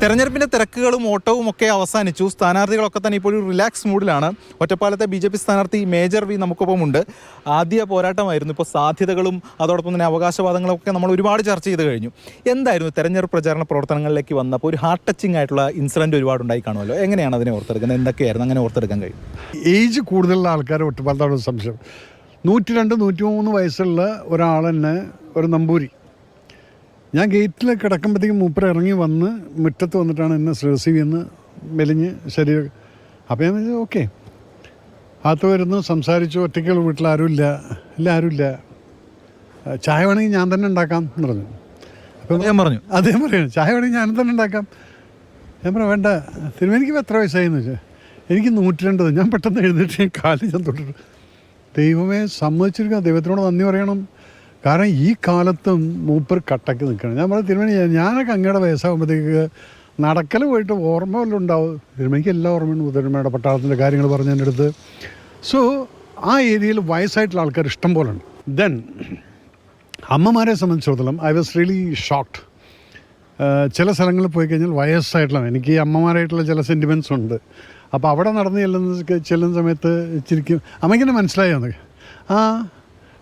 തെരഞ്ഞെടുപ്പിൻ്റെ തിരക്കുകളും ഓട്ടവും ഒക്കെ അവസാനിച്ചു. സ്ഥാനാർത്ഥികളൊക്കെ തന്നെ ഇപ്പോൾ ഒരു റിലാക്സ് മൂഡിലാണ്. ഒറ്റപ്പാലത്തെ BJP സ്ഥാനാർത്ഥി മേജർ വി നമുക്കൊപ്പമുണ്ട്. ആദ്യ പോരാട്ടമായിരുന്നു. ഇപ്പോൾ സാധ്യതകളും അതോടൊപ്പം തന്നെ അവകാശവാദങ്ങളൊക്കെ നമ്മൾ ഒരുപാട് ചർച്ച ചെയ്ത് കഴിഞ്ഞു. എന്തായിരുന്നു തെരഞ്ഞെടുപ്പ് പ്രചാരണ പ്രവർത്തനങ്ങളിലേക്ക് വന്നപ്പോൾ ഒരു ഹാർട്ട് ടച്ചിങ് ആയിട്ടുള്ള ഇൻസിഡൻറ്റ് ഒരുപാട് ഉണ്ടായി കാണുമല്ലോ. എങ്ങനെയാണ് അതിനെ ഓർത്തെടുക്കുന്നത്? എന്തൊക്കെയായിരുന്നു അങ്ങനെ ഓർത്തെടുക്കാൻ കഴിയും? ഏജ് കൂടുതലുള്ള ആൾക്കാർ ഒറ്റപ്പാലത്താണ് സംശയം. 102-103 വയസ്സുള്ള ഒരാൾ തന്നെ, ഒരു നമ്പൂരി. ഞാൻ ഗേറ്റിൽ കിടക്കുമ്പോഴത്തേക്കും മൂപ്പർ ഇറങ്ങി വന്ന് മുറ്റത്ത് വന്നിട്ടാണ് എന്നെ റിസീവ് ചെയ്യുന്ന മെലിഞ്ഞ് ശരീരം. അപ്പോൾ ഞാൻ ഓക്കെ അകത്ത് വരുന്നു, സംസാരിച്ചു. ഒറ്റയ്ക്കുള്ള വീട്ടിൽ ആരുമില്ല, ആരുമില്ല. ചായ വേണമെങ്കിൽ ഞാൻ തന്നെ ഉണ്ടാക്കാം എന്ന് പറഞ്ഞു. അപ്പം ഞാൻ പറഞ്ഞു അദ്ദേഹം പറയുന്നു ചായ വേണമെങ്കിൽ ഞാൻ തന്നെ ഉണ്ടാക്കാം. ഞാൻ പറഞ്ഞു വേണ്ട തിരുമേനിക്ക് എത്ര വയസ്സായെന്ന് വെച്ചാൽ എനിക്ക് 102. ഞാൻ പെട്ടെന്ന് എഴുന്നേറ്റ് ഞാൻ കാലിൽ ഞാൻ തൊട്ടിട്ടു. ദൈവമേ സമ്മതിച്ചിരിക്കുക, ദൈവത്തിനോട് നന്ദി പറയണം. കാരണം ഈ കാലത്തും മൂപ്പർ കട്ടക്ക് നിൽക്കണം. ഞാൻ പറഞ്ഞു തിരുമേനി ഞാനൊക്കെ അങ്ങയുടെ വയസ്സാകുമ്പോഴത്തേക്ക് നടക്കൽ പോയിട്ട് ഓർമ്മ വല്ലതും ഉണ്ടാവും. തിരുമേനിക്ക് എല്ലാ ഓർമ്മയുണ്ട്. തിരുമേയുടെ പട്ടാളത്തിൻ്റെ കാര്യങ്ങൾ പറഞ്ഞു എൻ്റെ അടുത്ത്. സോ ആ ഏരിയയിൽ വയസ്സായിട്ടുള്ള ആൾക്കാർ ഇഷ്ടം പോലെ ഉണ്ട്. ദെൻ അമ്മമാരെ സംബന്ധിച്ചിടത്തോളം ഐ വാസ് റിയലി ഷോക്ക്ഡ്. ചില സ്ഥലങ്ങളിൽ പോയി കഴിഞ്ഞാൽ വയസ്സായിട്ടുള്ള, എനിക്ക് ഈ അമ്മമാരായിട്ടുള്ള ചില സെൻറ്റിമെൻറ്റ്സ് ഉണ്ട്. അപ്പോൾ അവിടെ നടന്ന് ചെല്ലുന്ന സമയത്ത് ചിരിക്കും. അമ്മയ്ക്കെന്നെ മനസ്സിലായോ? ആ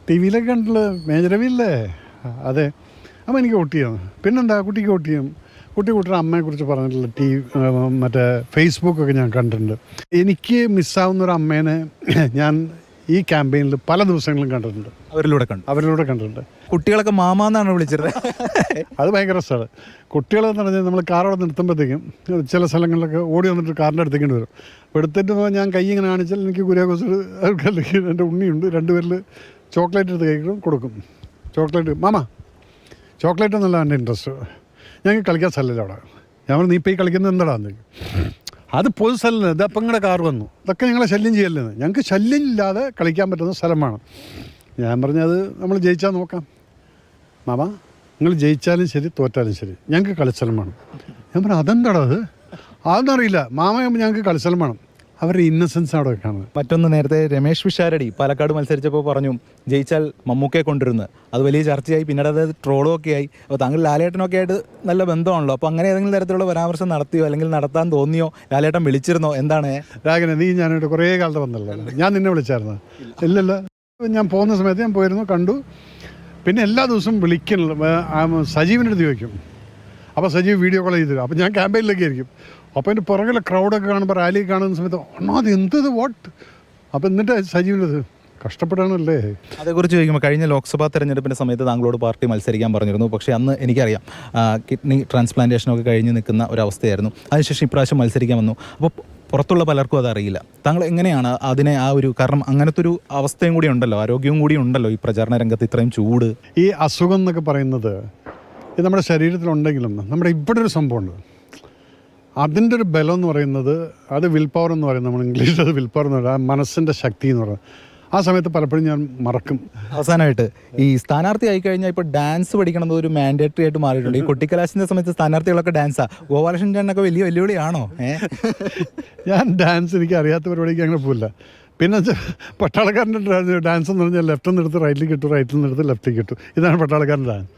ടി വിയിലൊക്കെ കണ്ടില്ല, മേജർ രവിയില്ലേ? അതെ. അമ്മ എനിക്ക് വോട്ട് ചെയ്യണം. പിന്നെന്താ കുട്ടിക്ക് വോട്ട് ചെയ്യും. കുട്ടിയുടെ അമ്മയെക്കുറിച്ച് പറഞ്ഞിട്ടുള്ള മറ്റേ ഫേസ്ബുക്കൊക്കെ ഞാൻ കണ്ടിട്ടുണ്ട്. എനിക്ക് മിസ്സാവുന്നൊരു അമ്മേനെ ഞാൻ ഈ ക്യാമ്പയിനിൽ പല ദിവസങ്ങളും കണ്ടിട്ടുണ്ട്. അവരിലൂടെ കണ്ടിട്ടുണ്ട്. കുട്ടികളൊക്കെ മാമാന്നാണ് വിളിച്ചത്. അത് ഭയങ്കര രസമാണ്. കുട്ടികളെന്ന് പറഞ്ഞാൽ നമ്മൾ കാറോടെ നിർത്തുമ്പോഴത്തേക്കും ചില സ്ഥലങ്ങളിലൊക്കെ ഓടി വന്നിട്ട് കാറിൻ്റെ അടുത്തേക്ക് വരും. അപ്പോൾ എടുത്തിട്ട് ഞാൻ കൈ ഇങ്ങനെ കാണിച്ചാൽ എനിക്ക് കുര്യാക്കോസ് അല്ലെങ്കിൽ എൻ്റെ ഉണ്ണിയുണ്ട്, 2 പേരിൽ ചോക്ലേറ്റ് എടുത്ത് കഴിക്കും, കൊടുക്കും. ചോക്ലേറ്റ് മാമ ചോക്ലേറ്റ് എന്നല്ല എൻ്റെ ഇൻട്രസ്റ്റ്. ഞങ്ങൾക്ക് കളിക്കാൻ സ്ഥലമില്ല അവിടെ. ഞാൻ പറഞ്ഞു നീ ഇപ്പോൾ ഈ കളിക്കുന്നത് എന്താടാന്ന്. അത് പൊതു സ്ഥലം, ഇതപ്പം ഇങ്ങനെ കാർ വന്നു, ഇതൊക്കെ ഞങ്ങളെ ശല്യം ചെയ്യല്ലെന്ന്. ഞങ്ങൾക്ക് ശല്യം ഇല്ലാതെ കളിക്കാൻ പറ്റുന്ന സ്ഥലമാണ്. ഞാൻ പറഞ്ഞത് നമ്മൾ ജയിച്ചാൽ നോക്കാം. മാമ നിങ്ങൾ ജയിച്ചാലും ശരി തോറ്റാലും ശരി ഞങ്ങൾക്ക് കളിസ്ഥലം വേണം. ഞാൻ പറഞ്ഞു അതെന്താടാ അത്? അതൊന്നറിയില്ല മാമ, ഞങ്ങൾക്ക് കളിസ്ഥലം വേണം. അവരുടെ ഇന്നസെൻസ് അവിടെ കാണുന്നത്. മറ്റൊന്ന്, നേരത്തെ രമേശ് പിഷാരടി പാലക്കാട് മത്സരിച്ചപ്പോൾ പറഞ്ഞു ജയിച്ചാൽ മമ്മൂക്കയെ കൊണ്ടുവരുന്നത്. അത് വലിയ ചർച്ചയായി, പിന്നീട് അത് ട്രോളും ഒക്കെ ആയി. അപ്പോൾ താങ്കൾ ലാലേട്ടനൊക്കെ ആയിട്ട് നല്ല ബന്ധമാണല്ലോ. അപ്പോൾ അങ്ങനെ ഏതെങ്കിലും തരത്തിലുള്ള പരാമർശം നടത്തിയോ അല്ലെങ്കിൽ നടത്താൻ തോന്നിയോ? ലാലേട്ടൻ വിളിച്ചിരുന്നോ? എന്താണ് രാഘവനെ, നീ ഞാനായിട്ട് കുറേ കാലത്ത് വന്നല്ലോ. ഞാൻ നിന്നെ വിളിച്ചായിരുന്നു? ഇല്ലല്ലോ. ഞാൻ പോകുന്ന സമയത്ത് ഞാൻ പോയിരുന്നു, കണ്ടു. പിന്നെ എല്ലാ ദിവസവും വിളിക്കണല്ലോ. സജീവിൻ്റെ അടുത്ത് ചോദിക്കും. അപ്പോൾ സജീവ് വീഡിയോ കോൾ ചെയ്തു തരും. അപ്പോൾ ഞാൻ ക്യാമ്പയിനിലൊക്കെ ആയിരിക്കും. അപ്പോൾ എൻ്റെ പുറകിലെ ക്രൗഡൊക്കെ കാണുമ്പോൾ, റാലി കാണുന്ന സമയത്ത് അത് എന്തത് വാട്ട്. അപ്പോൾ എന്നിട്ട് സജീവിനത് കഷ്ടപ്പെടാനല്ലേ. അതേക്കുറിച്ച് ചോദിക്കുമ്പോൾ കഴിഞ്ഞ ലോക്സഭാ തെരഞ്ഞെടുപ്പിൻ്റെ സമയത്ത് താങ്കളോട് പാർട്ടി മത്സരിക്കാൻ പറഞ്ഞിരുന്നു. പക്ഷേ അന്ന് എനിക്കറിയാം കിഡ്നി ട്രാൻസ്പ്ലാന്റേഷനൊക്കെ കഴിഞ്ഞ് നിൽക്കുന്ന ഒരവസ്ഥയായിരുന്നു. അതിനുശേഷം ഇപ്രാവശ്യം മത്സരിക്കാൻ വന്നു. അപ്പോൾ പുറത്തുള്ള പലർക്കും അതറിയില്ല. താങ്കൾ എങ്ങനെയാണ് അതിനെ കാരണം അങ്ങനത്തെ ഒരു അവസ്ഥയും കൂടി ഉണ്ടല്ലോ, ആരോഗ്യവും കൂടി ഉണ്ടല്ലോ ഈ പ്രചാരണ രംഗത്ത്. ഇത്രയും ചൂട്, ഈ അസുഖം എന്നൊക്കെ പറയുന്നത് ഇത് നമ്മുടെ ശരീരത്തിലുണ്ടെങ്കിലും നമ്മുടെ ഇവിടെ ഒരു സംഭവമുണ്ട്. അതിൻ്റെ ഒരു ബലം എന്ന് പറയുന്നത് അത് വിൽ പവർ എന്ന് പറയുന്നത്. നമ്മൾ ഇംഗ്ലീഷിൽ അത് വിൽ പവർ എന്ന് പറയുന്നത്, ആ മനസ്സിൻ്റെ ശക്തി എന്ന് പറയുന്നത്. ആ സമയത്ത് പലപ്പോഴും ഞാൻ മറക്കും. അവസാനമായിട്ട് ഈ സ്ഥാനാർത്ഥി ആയിക്കഴിഞ്ഞാൽ ഇപ്പോൾ ഡാൻസ് പഠിക്കണമെന്ന് ഒരു മാൻഡേറ്ററി ആയിട്ട് മാറിയിട്ടുണ്ട്. ഈ കൊട്ടിക്കലാശിൻ്റെ സമയത്ത് സ്ഥാനാർത്ഥികളൊക്കെ ഡാൻസാ. ഗോപാലകൃഷ്ണൻ ചേട്ടനൊക്കെ വലിയ വെല്ലുവിളിയാണോ? ഞാൻ ഡാൻസ് എനിക്ക് അറിയാത്ത പരിപാടിക്ക് അങ്ങനെ പോയില്ല. പിന്നെ പട്ടാളക്കാരൻ്റെ ഡാൻസ് എന്ന് പറഞ്ഞാൽ ലെഫ്റ്റിൽ നിന്ന് എടുത്ത് റൈറ്റിലേക്ക് ഇട്ടു, റൈറ്റിൽ നിന്ന് എടുത്ത് ലെഫ്റ്റിലേക്ക് ഇട്ടു. ഇതാണ് പട്ടാളക്കാരൻ്റെ ഡാൻസ്.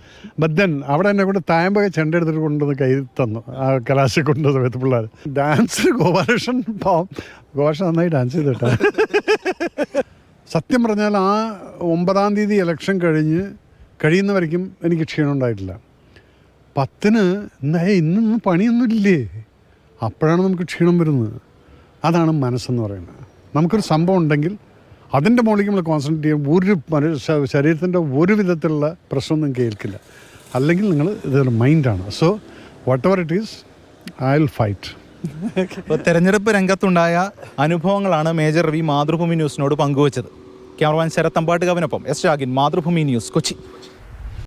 ബട്ട് ദെൻ അവിടെ എന്നെ കൊണ്ട് തായമ്പൊക്കെ ചെണ്ട എടുത്തിട്ട് കൊണ്ടുവന്ന് കൈ തന്നു. ആ കലാശ കൊണ്ടുവന്ന സമയത്ത് പിള്ളേർ ഡാൻസ്. ഗോപാലകൃഷ്ണൻ പാവം, ഗോപാലകൃഷ്ണൻ നന്നായി ഡാൻസ് ചെയ്തിട്ടാ. സത്യം പറഞ്ഞാൽ ആ 9-ാം തീയതി ഇലക്ഷൻ കഴിയുന്നവരേക്കും എനിക്ക് ക്ഷീണം ഉണ്ടായിട്ടില്ല. 10-ന് ഇന്നൊന്നും പണിയൊന്നുമില്ലേ, അപ്പോഴാണ് നമുക്ക് ക്ഷീണം വരുന്നത്. അതാണ് മനസ്സെന്ന് പറയുന്നത്. നമുക്കൊരു സംഭവം ഉണ്ടെങ്കിൽ അതിൻ്റെ മുകളിലേക്ക് നമ്മൾ കോൺസെൻട്രേറ്റ് ചെയ്യും. ശരീരത്തിൻ്റെ ഒരു വിധത്തിലുള്ള പ്രശ്നമൊന്നും കേൾക്കില്ല. അല്ലെങ്കിൽ നിങ്ങൾ ഇതൊരു മൈൻഡാണ്. So whatever it is I will fight. ഇപ്പോൾ തെരഞ്ഞെടുപ്പ് രംഗത്തുണ്ടായ അനുഭവങ്ങളാണ് മേജർ രവി മാതൃഭൂമി ന്യൂസിനോട് പങ്കുവച്ചത്. ക്യാമറമാൻ ശരത് തമ്പാട്ടുകാവിനൊപ്പം എസ് ഷാഗിൻ, മാതൃഭൂമി ന്യൂസ്, കൊച്ചി.